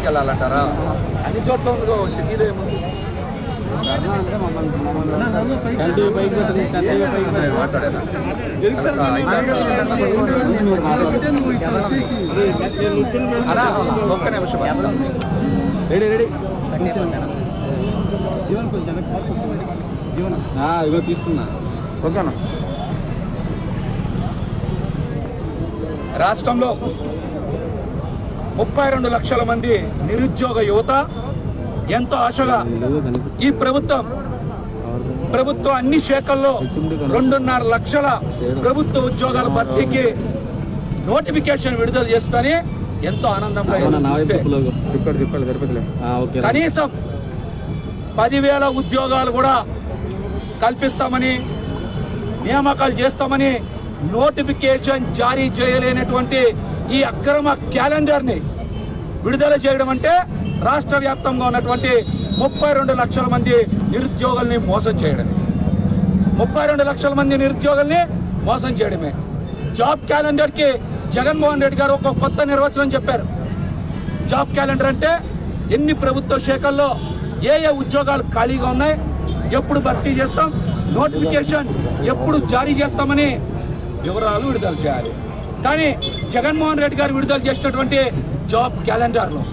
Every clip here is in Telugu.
తీసుకెళ్లాలంటారా? అన్ని చోట్ల ఉందో సిటీలో ఏముంది? మాట్లాడేదా ఒక్క నిమిషం రెడీ రెడీ ఇగో తీసుకున్నా. ఓకేనా? రాష్ట్రంలో 32 లక్షల మంది నిరుద్యోగ యువత ఎంతో ఆశగా ఈ ప్రభుత్వం అన్ని శాఖల్లో 2.5 లక్షల ప్రభుత్వ ఉద్యోగాల భర్తీకి నోటిఫికేషన్ విడుదల చేస్తానే ఎంతో ఆనందంగా కనీసం 10,000 ఉద్యోగాలు కూడా కల్పిస్తామని, నియామకాలు చేస్తామని నోటిఫికేషన్ జారీ చేయలేనటువంటి ఈ అక్రమ క్యాలెండర్ని విడుదల చేయడం అంటే రాష్ట్ర వ్యాప్తంగా ఉన్నటువంటి 32 లక్షల మంది నిరుద్యోగుల్ని మోసం చేయడమే. 32 లక్షల మంది నిరుద్యోగుల్ని మోసం చేయడమే. జాబ్ క్యాలెండర్కి జగన్మోహన్ రెడ్డి గారు ఒక కొత్త నిర్వచనం చెప్పారు. జాబ్ క్యాలెండర్ అంటే ఎన్ని ప్రభుత్వ శాఖల్లో ఏ ఉద్యోగాలు ఖాళీగా ఉన్నాయి, ఎప్పుడు భర్తీ చేస్తాం, నోటిఫికేషన్ ఎప్పుడు జారీ చేస్తామని వివరాలు విడుదల చేయాలి. కానీ జగన్మోహన్ రెడ్డి గారు విడుదల చేసినటువంటి జాబ్ క్యాలెండర్లో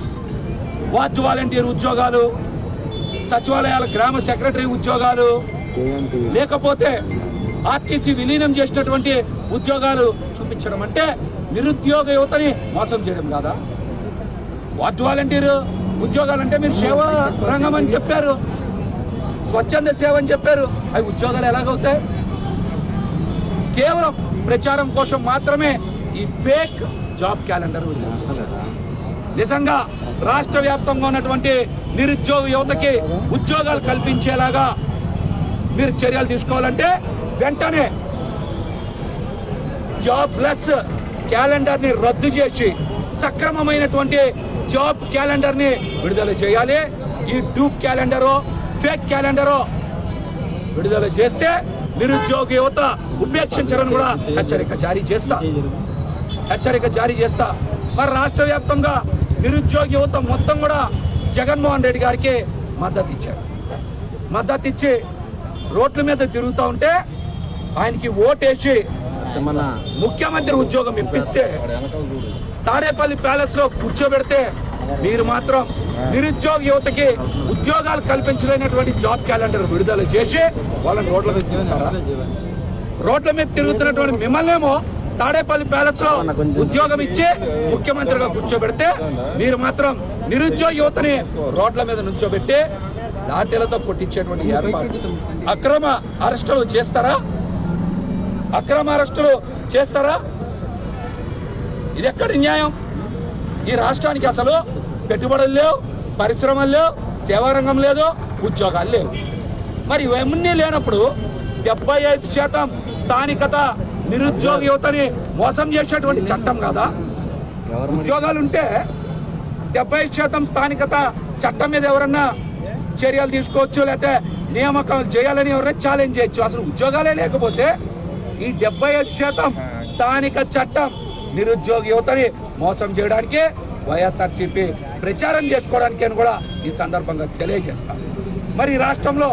వార్డు వాలంటీర్ ఉద్యోగాలు, సచివాలయాల గ్రామ సెక్రటరీ ఉద్యోగాలు, లేకపోతే ఆర్టీసీ విలీనం చేసినటువంటి ఉద్యోగాలు చూపించడం అంటే నిరుద్యోగ యువతని మోసం చేయడం కాదా? వార్డు వాలంటీర్ ఉద్యోగాలంటే మీరు సేవా రంగం అని చెప్పారు, స్వచ్ఛంద సేవ అని చెప్పారు. అవి ఉద్యోగాలు ఎలాగవుతాయి? కేవలం ప్రచారం కోసం మాత్రమే ఈ ఫేక్ జాబ్ క్యాలెండర్. నిజంగా రాష్ట్ర వ్యాప్తంగా ఉన్నటువంటి నిరుద్యోగ యువతకి ఉద్యోగాలు కల్పించేలాగా మీరు చర్యలు తీసుకోవాలంటే వెంటనే జాబ్లెస్ క్యాలెండర్ని రద్దు చేసి సక్రమమైనటువంటి జాబ్ క్యాలెండర్ని విడుదల చేయాలి. ఈ డూప్ క్యాలెండరో ఫేక్ క్యాలెండరో విడుదల చేస్తే నిరుద్యోగ యువత ఉపేక్షించడం కూడా హెచ్చరిక జారీ చేస్తా. మరి రాష్ట్ర వ్యాప్తంగా నిరుద్యోగ యువత మొత్తం కూడా జగన్మోహన్ రెడ్డి గారికి మద్దతు ఇచ్చి రోడ్ల మీద తిరుగుతూ ఉంటే ఆయనకి ఓటేసి ముఖ్యమంత్రి ఉద్యోగం ఇప్పిస్తే తాడేపల్లి ప్యాలెస్ లో కూర్చోబెడితే మీరు మాత్రం నిరుద్యోగ యువతకి ఉద్యోగాలు కల్పించలేనటువంటి జాబ్ క్యాలెండర్ విడుదల చేసి వాళ్ళని రోడ్ల మీద తిరుగుతారా? రోడ్ల మీద తిరుగుతున్నటువంటి మిమ్మల్నేమో తాడేపల్లి ప్యాలెస్ లో ఉద్యోగం ఇచ్చి ముఖ్యమంత్రిగా కూర్చోబెడితే మీరు మాత్రం నిరుద్యోగ యువతని రోడ్ల మీద నుంచోబెట్టి లాఠీలతో కొట్టించేటువంటి ఏర్పాటు. అక్రమ అరెస్టులు చేస్తారా? ఇది ఎక్కడి న్యాయం? ఈ రాష్ట్రానికి అసలు పెట్టుబడులు లేవు, పరిశ్రమలు లేవు, సేవారంగం లేదు, ఉద్యోగాలు లేవు. మరి ఇవన్నీ లేనప్పుడు 75% స్థానికత నిరుద్యోగ యువతని మోసం చేసేటువంటి చట్టం కదా? ఉద్యోగాలుంటే 70% స్థానికత చట్టం మీద ఎవరన్నా చర్యలు తీసుకోవచ్చు, లేకపోతే నియామకాలు చేయాలని ఎవరైనా ఛాలెంజ్ చేయొచ్చు. అసలు ఉద్యోగాలే లేకపోతే ఈ 75% స్థానిక చట్టం నిరుద్యోగ యువతని మోసం చేయడానికి వైఎస్ఆర్సీపీ ప్రచారం చేసుకోవడానికి అని కూడా ఈ సందర్భంగా తెలియజేస్తాం. మరి రాష్ట్రంలో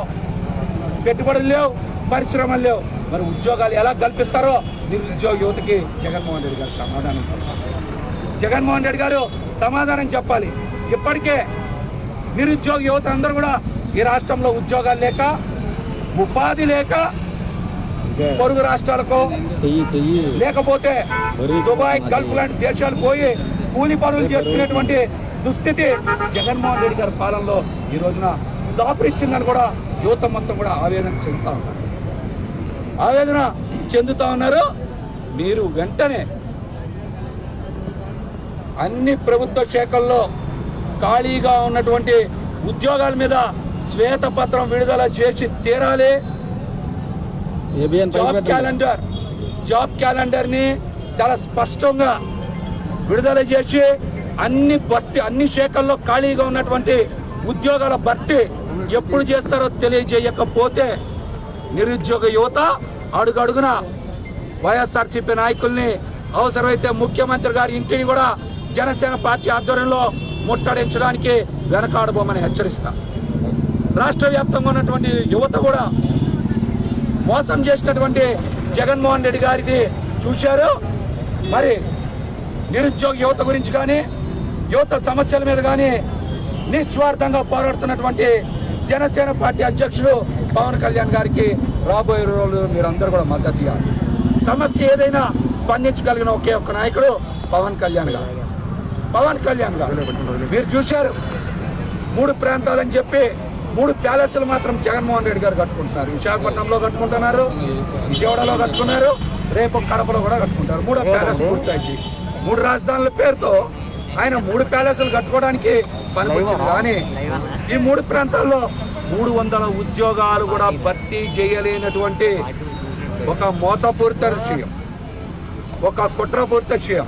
పెట్టుబడులు లేవు, పరిశ్రమలు లేవు, మరి ఉద్యోగాలు ఎలా కల్పిస్తారో నిరుద్యోగ యువతకి జగన్మోహన్ రెడ్డి గారు సమాధానం చెప్పాలి. ఇప్పటికే నిరుద్యోగ యువత అందరూ కూడా ఈ రాష్ట్రంలో ఉద్యోగాలు లేక, ఉపాధి లేక పొరుగు రాష్ట్రాలకు లేకపోతే దుబాయ్, గల్ఫ్ లాంటి దేశాలు పోయి కూలి పనులు చేసుకునేటువంటి దుస్థితి జగన్మోహన్ రెడ్డి గారి పాలనలో ఈ రోజున దాపురిచ్చిందని కూడా యువత మొత్తం కూడా ఆవేదన చెందుతా ఉన్నారు. మీరు వెంటనే అన్ని ప్రభుత్వ శాఖల్లో ఖాళీగా ఉన్నటువంటి ఉద్యోగాల మీద శ్వేతపత్రం విడుదల చేసి తీరాలి. జాబ్ క్యాలెండర్ని చాలా స్పష్టంగా విడుదల చేసి అన్ని శాఖల్లో ఖాళీగా ఉన్నటువంటి ఉద్యోగాల భర్తీ ఎప్పుడు చేస్తారో తెలియజేయకపోతే నిరుద్యోగ యువత అడుగడుగున వైఎస్ఆర్సీపీ నాయకుల్ని, అవసరమైతే ముఖ్యమంత్రి గారి ఇంటిని కూడా జనసేన పార్టీ ఆధ్వర్యంలో ముట్టడించడానికి వెనకాడబోమని హెచ్చరిస్తా. రాష్ట్ర వ్యాప్తంగా ఉన్నటువంటి యువత కూడా మోసం చేసినటువంటి జగన్మోహన్ రెడ్డి గారిని చూశారు. మరి నిరుద్యోగ యువత గురించి కానీ యువత సమస్యల మీద కానీ నిస్వార్థంగా పోరాడుతున్నటువంటి జనసేన పార్టీ అధ్యక్షుడు పవన్ కళ్యాణ్ గారికి రాబోయే రోజులు మీరందరూ కూడా మద్దతు ఇవ్వాలి. సమస్య ఏదైనా స్పందించగలిగిన ఒకే ఒక్క నాయకుడు పవన్ కళ్యాణ్ గారు. మీరు చూశారు 3 ప్రాంతాలని చెప్పి 3 ప్యాలెస్లు మాత్రం జగన్మోహన్ రెడ్డి గారు కట్టుకుంటున్నారు. విశాఖపట్నంలో కట్టుకుంటున్నారు, విజయవాడలో కట్టుకున్నారు, రేపు కడపలో కూడా కట్టుకుంటారు. 3వ ప్యాలెస్ పూర్తయింది. 3 రాజధానుల పేరుతో ఆయన 3 ప్యాలెస్లు కట్టుకోవడానికి పనికొచ్చింది. కానీ ఈ 3 ప్రాంతాల్లో 300 ఉద్యోగాలు కూడా భర్తీ చేయలేనటువంటి ఒక మోసపూరిత విషయం, ఒక కుట్రపూరిత విషయం,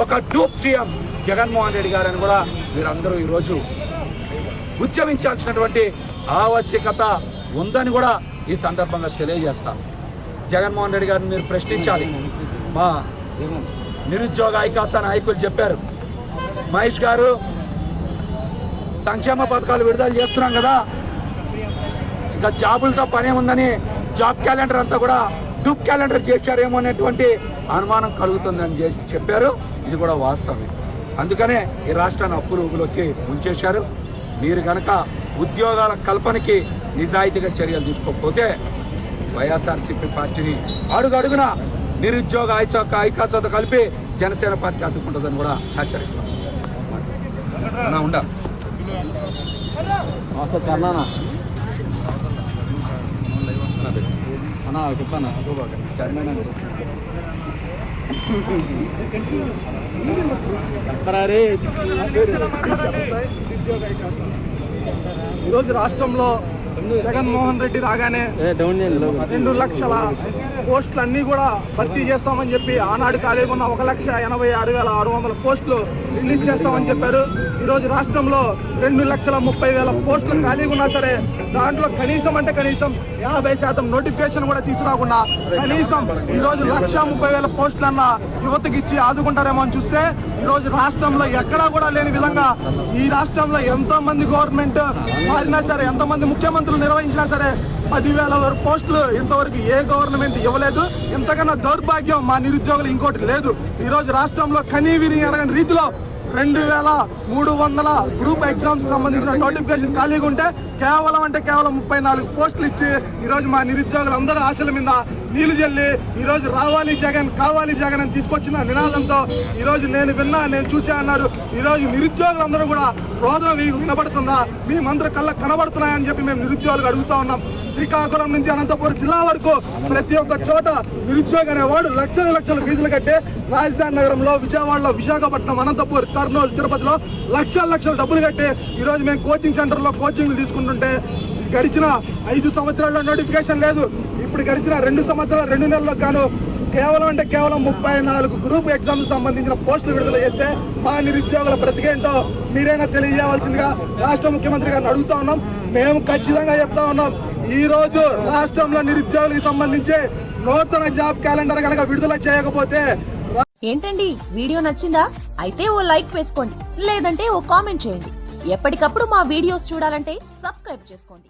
ఒక డూప్ సీఎం జగన్మోహన్ రెడ్డి గారని కూడా మీరందరూ ఈరోజు ఉద్యమించాల్సినటువంటి ఆవశ్యకత ఉందని కూడా ఈ సందర్భంగా తెలియజేస్తాను. జగన్మోహన్ రెడ్డి గారిని మీరు ప్రశ్నించాలి. మా నిరుద్యోగ ఐకాస నాయకులు చెప్పారు, మహేష్ గారు సంక్షేమ పథకాలు విడుదల చేస్తున్నాం కదా, ఇంకా జాబులతో పనే ఉందని జాబ్ క్యాలెండర్ అంతా కూడా డూప్ క్యాలెండర్ చేశారేమో అనేటువంటి అనుమానం కలుగుతుందని చెప్పారు. ఇది కూడా వాస్తవమే. అందుకనే ఈ రాష్ట్రాన్ని అప్పుల ఊబిలోకి ముంచేశారు. మీరు కనుక ఉద్యోగాల కల్పనకి నిజాయితీగా చర్యలు తీసుకోకపోతే వైఎస్ఆర్సీపీ పార్టీని అడుగడుగున నిరుద్యోగ ఐకాసతో కలిపి జనసేన పార్టీ అడ్డుకుంటుందని కూడా హెచ్చరిస్తాం. ఉండా చెప్పాను. ఈరోజు రాష్ట్రంలో జగన్మోహన్ రెడ్డి రాగానే 2 లక్షల పోస్టులు అన్నీ కూడా భర్తీ చేస్తామని చెప్పి ఆనాడు ఖాళీగా ఉన్న 1,86,600 పోస్టులు రిలీజ్ చేస్తామని చెప్పారు. ఈరోజు రాష్ట్రంలో 2,30,000 పోస్టులు ఖాళీగా ఉన్నా సరే దాంట్లో కనీసం 50% నోటిఫికేషన్ కూడా తీసుకురాకుండా కనీసం ఈరోజు 1,30,000 పోస్టులన్నా యువతకి ఇచ్చి ఆదుకుంటారేమో అని చూస్తే ఈరోజు రాష్ట్రంలో ఎక్కడా కూడా లేని విధంగా ఈ రాష్ట్రంలో ఎంతో మంది గవర్నమెంట్ మారినా సరే, ఎంతమంది ముఖ్యమంత్రులు నిర్వహించినా సరే 10,000 పోస్టులు ఇంతవరకు ఏ గవర్నమెంట్ ఇవ్వలేదు. ఇంతకన్నా దౌర్భాగ్యం మా నిరుద్యోగులు ఇంకోటి లేదు. ఈరోజు రాష్ట్రంలో కనీవిని ఎరగని రీతిలో 2,300 గ్రూప్ ఎగ్జామ్స్ సంబంధించిన నోటిఫికేషన్ ఖాళీగా ఉంటే కేవలం 34 పోస్టులు ఇచ్చి ఈరోజు మా నిరుద్యోగులందరూ ఆశల మీద నీళ్లు జల్లి ఈరోజు రావాలి జగన్ కావాలి జగన్ అని తీసుకొచ్చిన నినాదంతో ఈరోజు నేను చూసా అన్నారు. ఈరోజు నిరుద్యోగులందరూ కూడా రోదన వినబడుతుందా, మేమందరూ కళ్ళకు కనబడుతున్నాయని చెప్పి మేము నిరుద్యోగులకు అడుగుతా ఉన్నాం. శ్రీకాకుళం నుంచి అనంతపురం జిల్లా వరకు ప్రతి ఒక్క చోట నిరుద్యోగ అనేవాడు లక్షల ఫీజులు కట్టి రాజధాని నగరంలో, విజయవాడలో, విశాఖపట్నం, అనంతపురం, కర్నూలు, తిరుపతిలో లక్షల డబ్బులు కట్టి ఈరోజు మేము కోచింగ్ సెంటర్లో కోచింగ్లు తీసుకుంటుంటే గడిచిన 5 సంవత్సరాల్లో నోటిఫికేషన్ లేదు. ఇప్పుడు గడిచిన 2 సంవత్సరాలు 2 నెలల్లో గాను కేవలం 34 గ్రూప్ ఎగ్జామ్స్ సంబంధించిన పోస్టులు విడుదల చేస్తే మా నిరుద్యోగుల బ్రతికేంటో మీరైనా తెలియజేయవలసిందిగా రాష్ట్ర ముఖ్యమంత్రి గారిని అడుగుతా ఉన్నాం. మేము ఖచ్చితంగా చెప్తా ఉన్నాం, ఈ రోజు రాష్ట్రంలో నిరుద్యోగులకు సంబంధించి నూతన జాబ్ క్యాలెండర్ కనుక విడుదల చేయకపోతే. ఏంటండి వీడియో నచ్చిందా? అయితే ఓ లైక్ వేసుకోండి, లేదంటే ఓ కామెంట్ చేయండి. ఎప్పటికప్పుడు మా వీడియోస్ చూడాలంటే సబ్స్క్రైబ్ చేసుకోండి.